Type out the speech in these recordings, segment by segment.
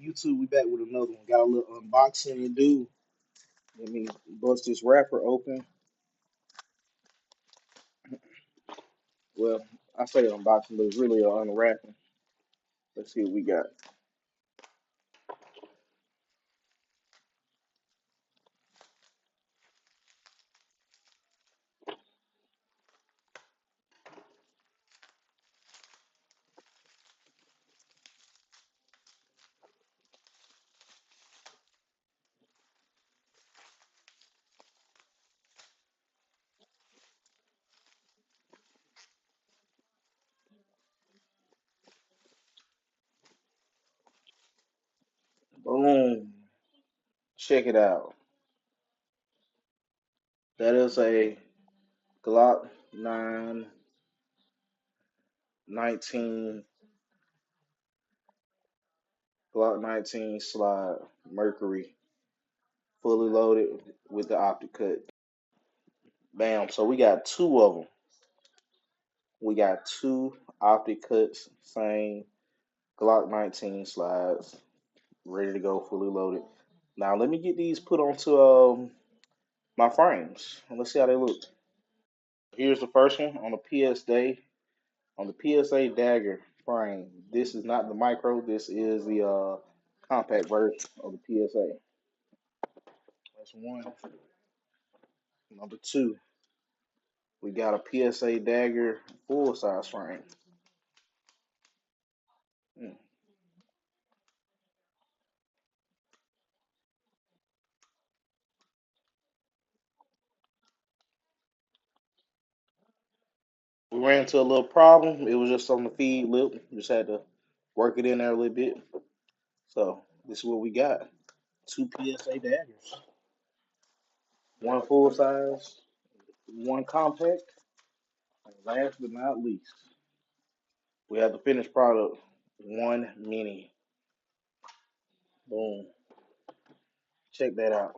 YouTube, we back with another one. Got a little unboxing to do. Let me bust this wrapper open. Well, I say unboxing, but it's really an unwrapping. Let's see what we got. Boom. Check it out. That is a Glock 9 19 Glock 19 slide Mercury, fully loaded with the optic cut. Bam. So we got two of them. We got two optic cuts, same Glock 19 slides, ready to go, fully loaded. Now let me get these put onto my frames and let's see how they look. Here's the first one on the PSA dagger frame. This is not the micro. This is the compact version of the PSA. That's one. Number two, we got a PSA dagger full size frame. Hmm. We ran into a little problem. It was just on the feed lip. Just had to work it in there a little bit. So this is what we got. Two PSA daggers. One full size, one compact, and last but not least, we have the finished product, one mini. Boom. Check that out.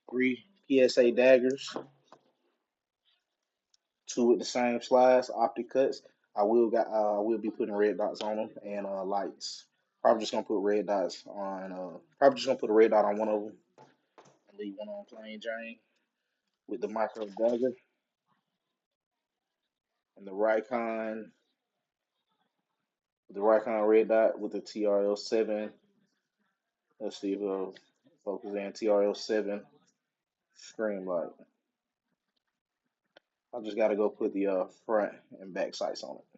Three PSA daggers, two with the same slides, optic cuts. I will be putting red dots on them and lights. Probably just gonna put red dots on. Probably just gonna put a red dot on one of them and leave one on plain Jane with the micro dagger and the Raycon red dot with the TRL7. Let's see if it'll focus in TRL7 screen light. I just gotta go put the front and back sights on it.